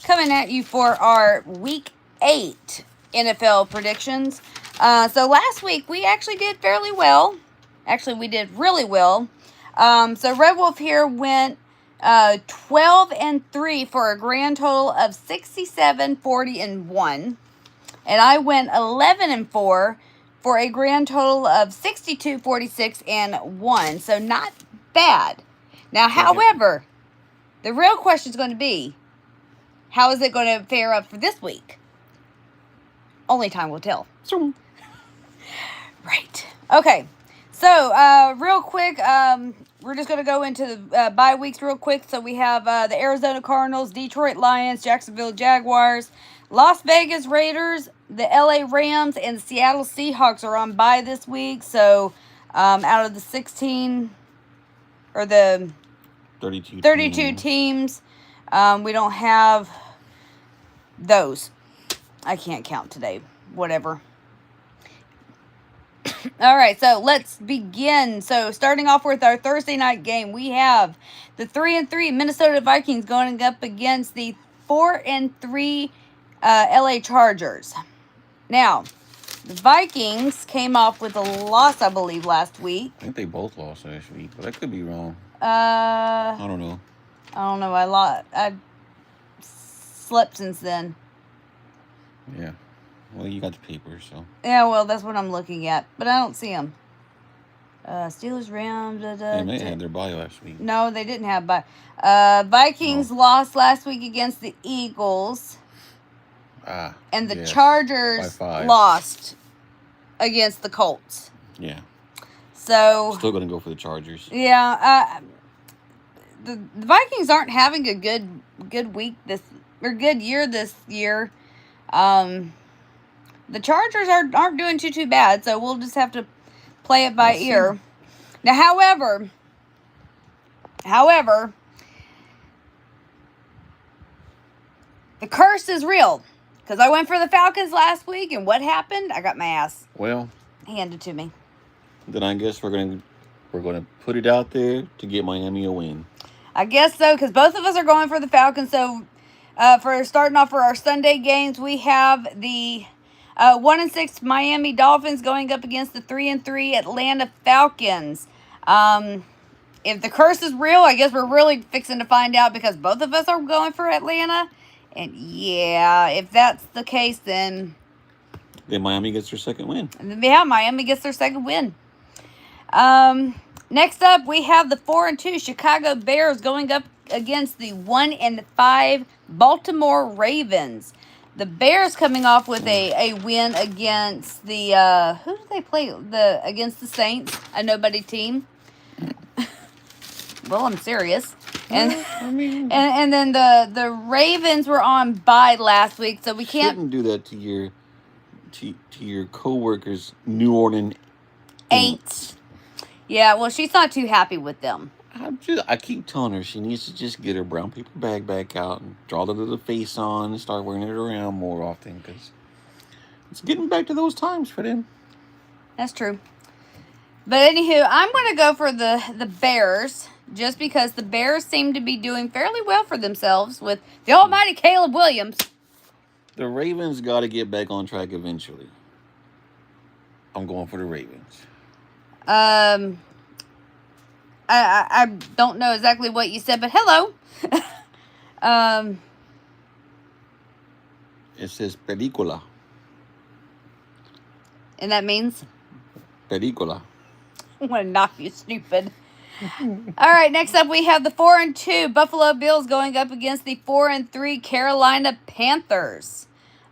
coming at you for our Week 8 NFL predictions. So last week we actually did fairly well. Actually, we did really well. So Red Wolf here went 12-3 for a grand total of 67, 40, and 1. And I went 11-4 for a grand total of 62, 46, and 1. So not bad. Now, however, the real question is going to be, how is it going to fare up for this week? Only time will tell. Right. Okay. So, real quick, we're just going to go into the bye weeks real quick. So, we have the Arizona Cardinals, Detroit Lions, Jacksonville Jaguars, Las Vegas Raiders, the LA Rams, and the Seattle Seahawks are on bye this week. So, out of the 16 or the 32 teams, we don't have those. I can't count today. Whatever. All right, so let's begin. So starting off with our Thursday night game, we have the 3-3 Minnesota Vikings going up against the 4-3 LA Chargers. Now, the Vikings came off with a loss, I believe, last week. I think they both lost last week, but I could be wrong. I don't know. I slept since then. Yeah. Well, you got the papers, so. Yeah, well, that's what I'm looking at, but I don't see them. Steelers, Rams. They may have their bye last week. No, they didn't have bye. Vikings lost last week against the Eagles. And the Chargers lost against the Colts. Yeah. So. Still going to go for the Chargers. Yeah. The Vikings aren't having a good week good year this year. The Chargers aren't doing too bad, so we'll just have to play it by ear. Now, however, the curse is real. Because I went for the Falcons last week, and what happened? I got my ass handed to me. Then I guess we're gonna put it out there to get Miami a win. I guess so, because both of us are going for the Falcons. So, for starting off for our Sunday games, we have the 1-6 Miami Dolphins going up against the 3-3 Atlanta Falcons. If the curse is real, I guess we're really fixing to find out, because both of us are going for Atlanta. And yeah, if that's the case, then Miami gets their second win. Yeah, Miami gets their second win. Next up, we have the 4-2 Chicago Bears going up against the 1-5 Baltimore Ravens. The Bears coming off with a win against the who did they play? Against the Saints, a nobody team. Well, I'm serious. And and then the Ravens were on bye last week, so we can't. Shouldn't do that to your co-workers, New Orleans Aints. Yeah, well, she's not too happy with them. I keep telling her she needs to just get her brown paper bag back out and draw the little face on and start wearing it around more often, because it's getting back to those times for them. That's true. But anywho, I'm going to go for the Bears, just because the Bears seem to be doing fairly well for themselves with the almighty Caleb Williams. The Ravens got to get back on track eventually. I'm going for the Ravens. I don't know exactly what you said, but hello. It says película. And that means? Película. I'm going to knock you stupid. All right, next up we have the 4-2 Buffalo Bills going up against the 4-3 Carolina Panthers.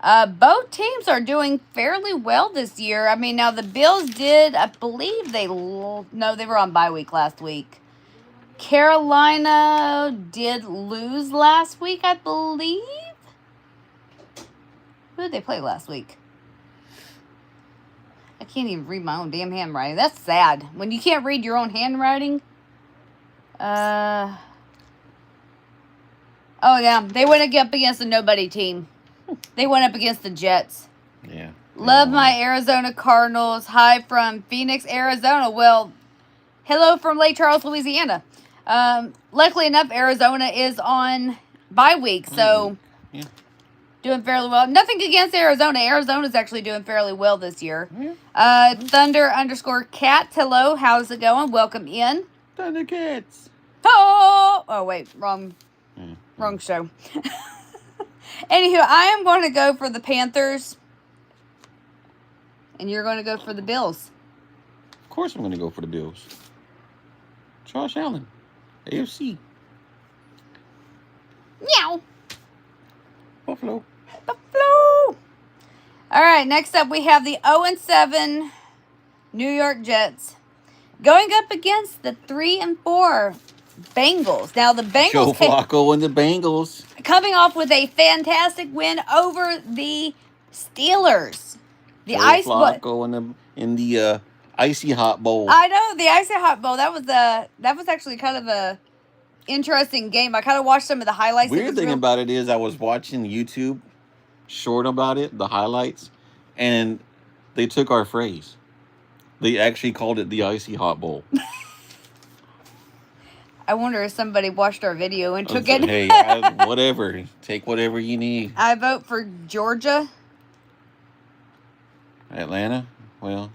Both teams are doing fairly well this year. I mean, now the Bills did, I believe they were on bye week last week. Carolina did lose last week, I believe. Who did they play last week? I can't even read my own damn handwriting. That's sad. When you can't read your own handwriting. Oh, yeah. They went up against a nobody team. They went up against the Jets. Yeah. Love my Arizona Cardinals. Hi from Phoenix, Arizona. Well, hello from Lake Charles, Louisiana. Luckily enough, Arizona is on bye week, so Yeah. Doing fairly well. Nothing against Arizona. Arizona's actually doing fairly well this year. Yeah. Thunder_cat. Hello, how's it going? Welcome in. Thundercats. Oh wait, wrong show. Anywho, I am going to go for the Panthers, and you're going to go for the Bills. Of course I'm going to go for the Bills. Josh Allen, AFC. Meow. Buffalo. All right, next up we have the 0-7 New York Jets going up against the 3-4 Bengals. Now the Bengals Joe Flacco and the Bengals coming off with a fantastic win over the Steelers. The Joe ice Flacco in the icy hot bowl. I know, the icy hot bowl. That was actually kind of a interesting game. I kind of watched some of the highlights. Weird thing about it is I was watching YouTube short about it, the highlights, and they took our phrase. They actually called it the icy hot bowl. I wonder if somebody watched our video and took it. Hey, whatever. Take whatever you need. I vote for Georgia. Atlanta? Well,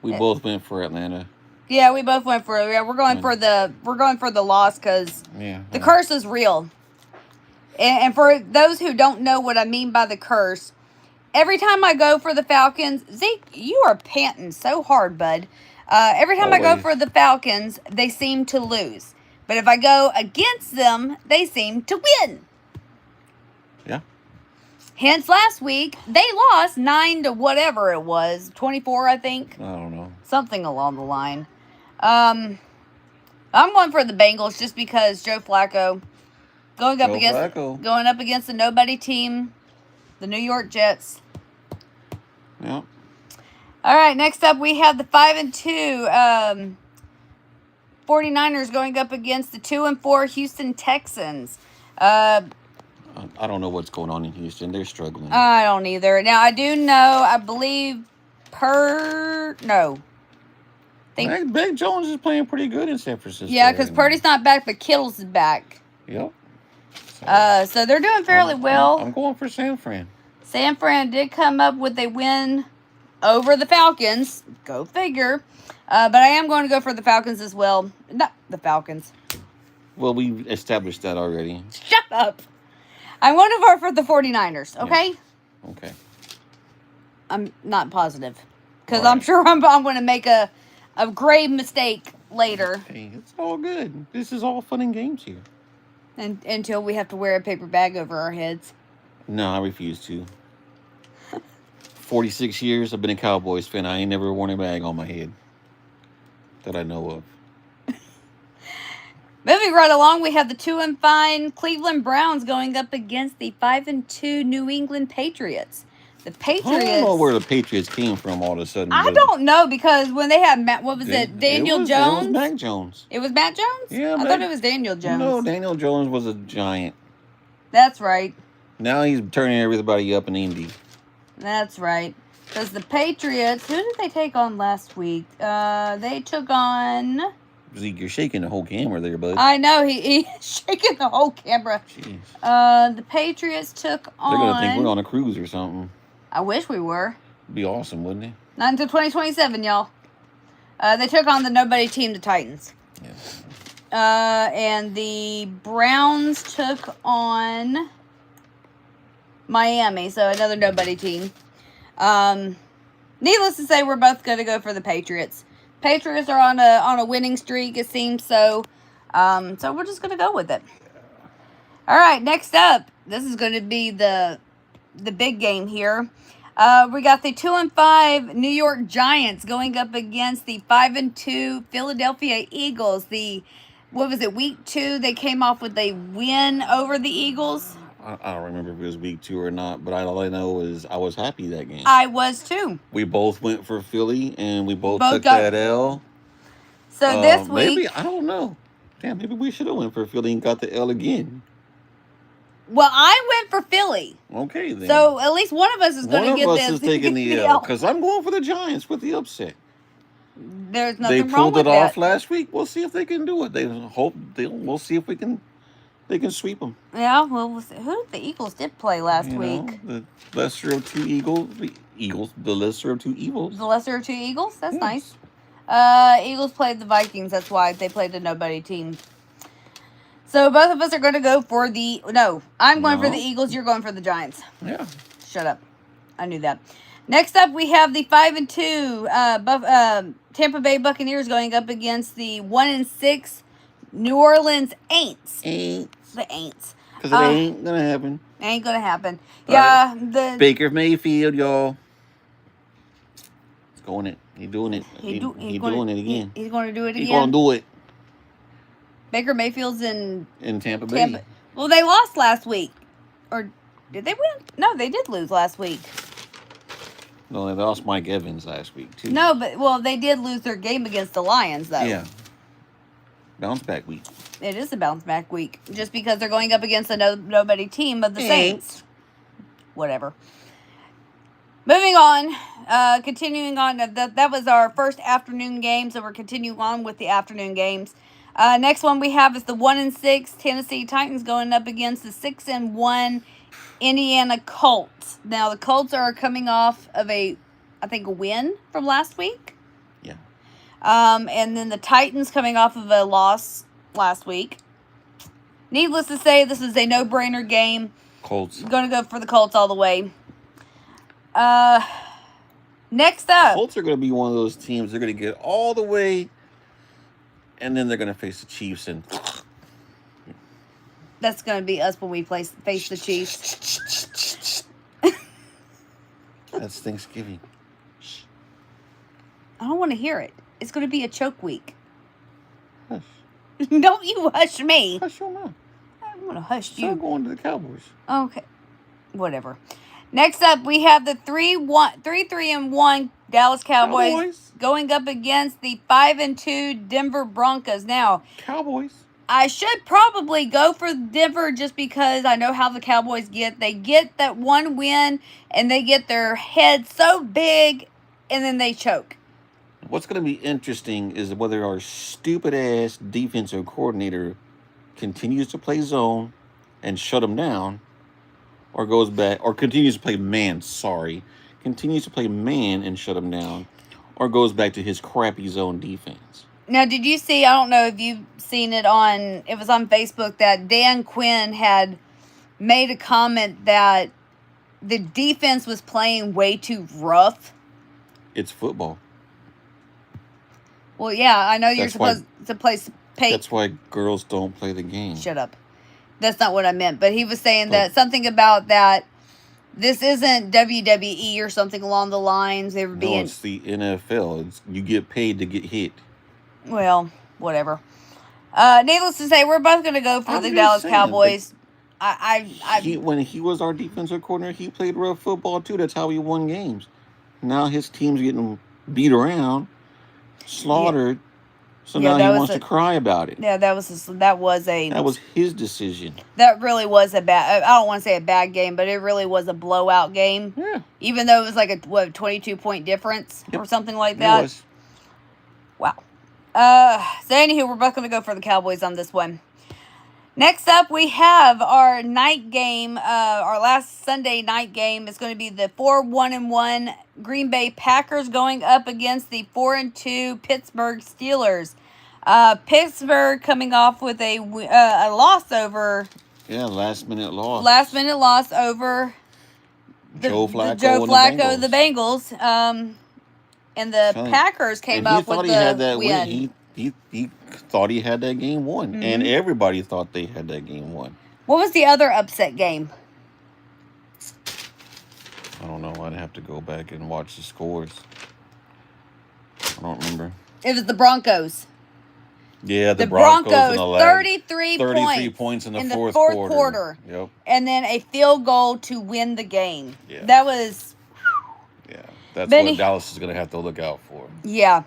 we both went for Atlanta. Yeah, we both went for it. Yeah, we're going for the loss because the curse is real. And for those who don't know what I mean by the curse, every time I go for the Falcons, Zeke, you are panting so hard, bud. Every time I go for the Falcons, they seem to lose. But if I go against them, they seem to win. Yeah. Hence, last week, they lost 9 to whatever it was. 24, I think. I don't know. Something along the line. I'm going for the Bengals just because Joe Flacco going up against the nobody team, the New York Jets. Yeah. All right, next up we have the 5-2 49ers going up against the 2-4 Houston Texans. I don't know what's going on in Houston. They're struggling. I don't either. Now I do know. I believe Mac Jones is playing pretty good in San Francisco. Yeah, because Purdy's not back, but Kittle's is back. Yep. So they're doing fairly well. I'm going for San Fran. San Fran did come up with a win over the Falcons. Go figure. But I am going to go for the Falcons as well. Not the Falcons. Well, we established that already. Shut up. I'm going to vote for the 49ers, okay? Yeah. Okay. I'm not positive. Because I'm sure I'm going to make a grave mistake later. Hey, it's all good. This is all fun and games here. Until we have to wear a paper bag over our heads. No, I refuse to. 46 years I've been a Cowboys fan. I ain't never worn a bag on my head. That I know of. Moving right along, we have the 2-5 Cleveland Browns going up against the 5-2 New England Patriots. The Patriots. I don't know where the Patriots came from all of a sudden. I don't know because when they had Daniel Jones? It was Mac Jones. It was Matt Jones? Yeah, I thought it was Daniel Jones. No, Daniel Jones was a giant. That's right. Now he's turning everybody up in Indy. That's right. Because the Patriots, who did they take on last week? They took on... Zeke, you're shaking the whole camera there, bud. I know, he's shaking the whole camera. Jeez. The Patriots took on... They're going to think we're on a cruise or something. I wish we were. Be awesome, wouldn't it? Not until 2027, y'all. They took on the nobody team, the Titans. Yes. And the Browns took on Miami, so another nobody team. Needless to say, we're both going to go for the Patriots. Patriots are on a winning streak, it seems so. So we're just going to go with it. All right, next up, this is going to be the big game here. We got the 2-5 New York Giants going up against the 5-2 Philadelphia Eagles. Week 2, they came off with a win over the Eagles. I don't remember if it was week 2 or not, but all I know is I was happy that game. I was too. We both went for Philly, and we both took that L. So this week... Maybe, I don't know. Damn, maybe we should have went for Philly and got the L again. Well, I went for Philly. Okay, then. So at least one of us is going to get this. One of us is taking the L, because I'm going for the Giants with the upset. There's nothing wrong with that. They pulled it off last week. We'll see if they can do it. We'll see if we can they can sweep them. Yeah, well, who the Eagles did play last week? The lesser of two Eagles. The lesser of two evils. The lesser of two Eagles? That's Yes. nice. Eagles played the Vikings. That's why they played a nobody team. So both of us are going to go for the... No, I'm going for the Eagles. You're going for the Giants. Yeah. Shut up. I knew that. Next up, we have the 5-2 Tampa Bay Buccaneers going up against the 1-6 New Orleans Aints. Aints. The Aints. Because it ain't going to happen. Ain't going to happen. Yeah. The Baker Mayfield, y'all. He's going it. He's doing it. He's doing it again. He's going to do it again. He's going to do it. Baker Mayfield's in Tampa Bay. Well, they lost last week. Or did they win? No, they did lose last week. No, they lost Mike Evans last week, too. No, but, they did lose their game against the Lions, though. Yeah. Bounce back week. It is a bounce back week. Just because they're going up against a nobody team of the Saints. Whatever. Moving on. Continuing on. That was our first afternoon game, so we're continuing on with the afternoon games. Next one we have is the 1-6 Tennessee Titans going up against the 6-1 Indiana Colts. Now, the Colts are coming off of a win from last week. Yeah. And then the Titans coming off of a loss last week. Needless to say, this is a no-brainer game. Colts. Going to go for the Colts all the way. Next up. Colts are going to be one of those teams. They're going to get all the way, and then they're going to face the Chiefs and... That's going to be us when we face the Chiefs. That's Thanksgiving. I don't want to hear it. It's going to be a choke week. Hush. Don't you hush me. Hush your mouth. I'm going to hush you. I'm going to the Cowboys. Okay. Whatever. Next up, we have the 3-1 Dallas Cowboys going up against the 5-2 Denver Broncos. Now, Cowboys. I should probably go for Denver just because I know how the Cowboys get. They get that one win, and they get their head so big, and then they choke. What's going to be interesting is whether our stupid-ass defensive coordinator continues to play zone and shut them down, or goes back, or continues to play man, continues to play man and shut them down, or goes back to his crappy zone defense. Now, did you see, I don't know if you've seen it was on Facebook, that Dan Quinn had made a comment that the defense was playing way too rough? It's football. Well, yeah, I know you're supposed to play... That's why girls don't play the game. Shut up. That's not what I meant. But he was saying that something about that this isn't WWE or something along the lines. They were being... No, it's the NFL. You get paid to get hit. Well, whatever. Needless to say, we're both going to go for the Dallas Cowboys. When he was our defensive coordinator, he played rough football too. That's how he won games. Now his team's getting beat around, slaughtered. Yeah. So now he wants to cry about it. Yeah, that was his decision. That really was a bad... I don't want to say a bad game, but it really was a blowout game. Yeah. Even though it was like a 22-point difference or something like that. It was. Wow. So anywho, we're both going to go for the Cowboys on this one. Next up, we have our night game. Our last Sunday night game is going to be the 4-1-1 Green Bay Packers going up against the 4-2 Pittsburgh Steelers. Pittsburgh coming off with a loss over... Yeah, last-minute loss. Last-minute loss over Joe Flacco, the Bengals. And the Packers came up with the win. He thought he had that game won. Mm-hmm. And everybody thought they had that game won. What was the other upset game? I don't know. I'd have to go back and watch the scores. I don't remember. It was the Broncos. Yeah, the Broncos 33 points in the fourth quarter. Yep. And then a field goal to win the game. Yeah. That was... Yeah, that's what Dallas is going to have to look out for. Yeah.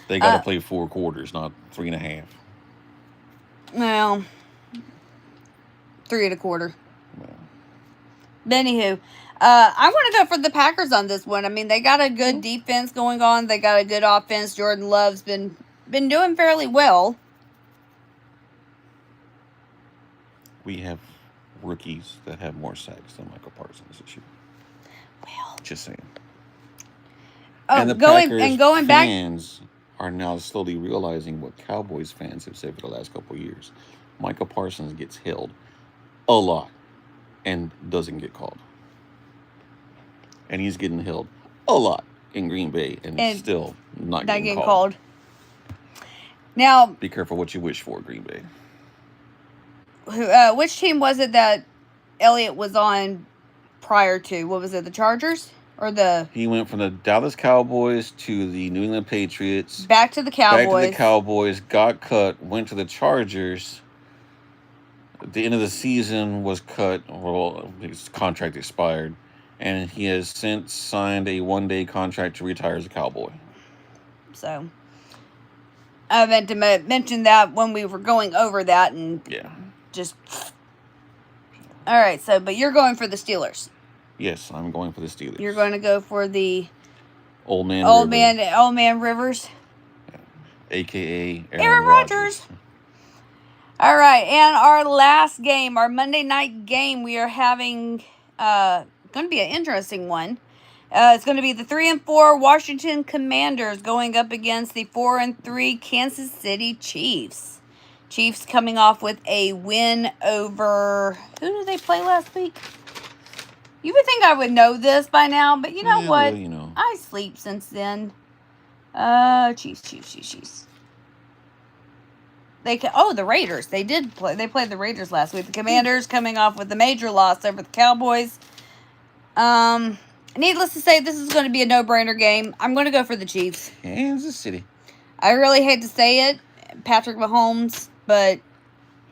They got to play 4 quarters, not 3.5. Well, 3 1/4. Well. Anywho, I want to go for the Packers on this one. I mean, they got a good defense going on. They got a good offense. Jordan Love's been doing fairly well. we have rookies that have more sacks than Michael Parsons this year. Well, Just saying. and the going Packers back. fans are now slowly realizing what Cowboys fans have said for the last couple of years. Michael Parsons gets held a lot and doesn't get called. And he's getting held a lot in Green Bay and still not getting called. Now, be careful what you wish for, Green Bay. Which team was it that Elliott was on prior to? What was it, the Chargers? Or He went from the Dallas Cowboys to the New England Patriots. Back to the Cowboys. Got cut. Went to the Chargers. At the end of the season was cut. Well, his contract expired. And he has since signed a one-day contract to retire as a Cowboy. So, I meant to mention that when we were going over that and just... All right, so, but you're going for the Steelers. Yes, I'm going for the Steelers. You're going to go for the Old Man Rivers. Yeah. A.K.A. Aaron Rodgers. All right, and our last game, our Monday night game, we are having, going to be an interesting one. It's going to be the 3-4 Washington Commanders going up against the 4-3 Kansas City Chiefs. Chiefs coming off with a win over, who did they play last week? You would think I would know this by now, but you know what? Well, I sleep since then. Chiefs. The Raiders. They did play. They played the Raiders last week. The Commanders coming off with a major loss over the Cowboys. Needless to say, this is going to be a no-brainer game. I'm going to go for the Chiefs. Kansas City. I really hate to say it, Patrick Mahomes, but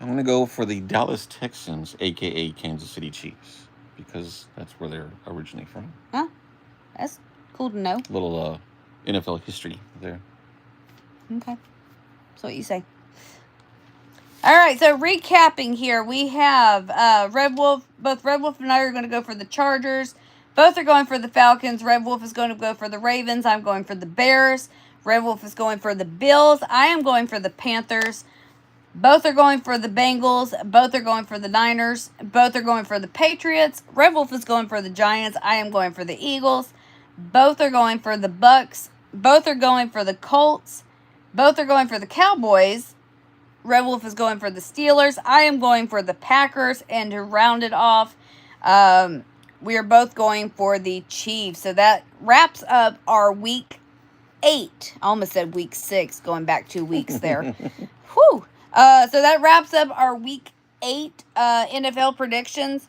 I'm going to go for the Dallas Texans, a.k.a. Kansas City Chiefs. Because that's where they're originally from. Huh? That's cool to know. Little NFL history there. Okay. That's what you say. All right, so recapping here, we have Red Wolf. Both Red Wolf and I are going to go for the Chargers. Both are going for the Falcons. Red Wolf is going to go for the Ravens. I'm going for the Bears. Red Wolf is going for the Bills. I am going for the Panthers. Both are going for the Bengals. Both are going for the Niners. Both are going for the Patriots. Red Wolf is going for the Giants. I am going for the Eagles. Both are going for the Bucks. Both are going for the Colts. Both are going for the Cowboys. Red Wolf is going for the Steelers. I am going for the Packers. And to round it off, we are both going for the Chiefs. So that wraps up our week 8. I almost said week 6, going back 2 weeks there. Whew. So that wraps up our week 8 NFL predictions.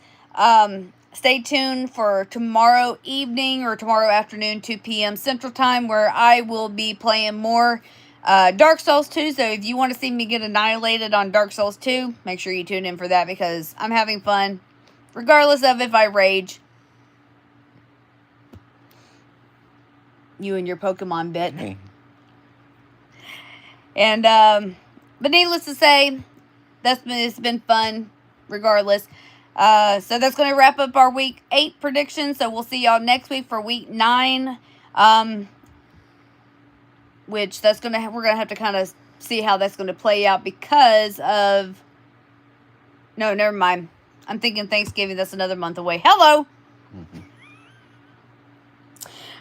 Stay tuned for tomorrow evening or tomorrow afternoon, 2 p.m. Central Time, where I will be playing more Dark Souls 2. So if you want to see me get annihilated on Dark Souls 2, make sure you tune in for that because I'm having fun, regardless of if I rage. You and your Pokemon bit. Hey. And, but needless to say, it's been fun, regardless. So that's going to wrap up our week 8 predictions. So we'll see y'all next week for week 9. Which we're going to have to kind of see how that's going to play out because of, no, never mind. I'm thinking Thanksgiving, that's another month away. Hello! Mm-hmm.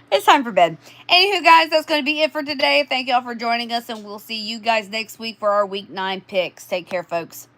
It's time for bed. Anywho, guys, that's going to be it for today. Thank y'all for joining us, and we'll see you guys next week for our week 9 picks. Take care, folks.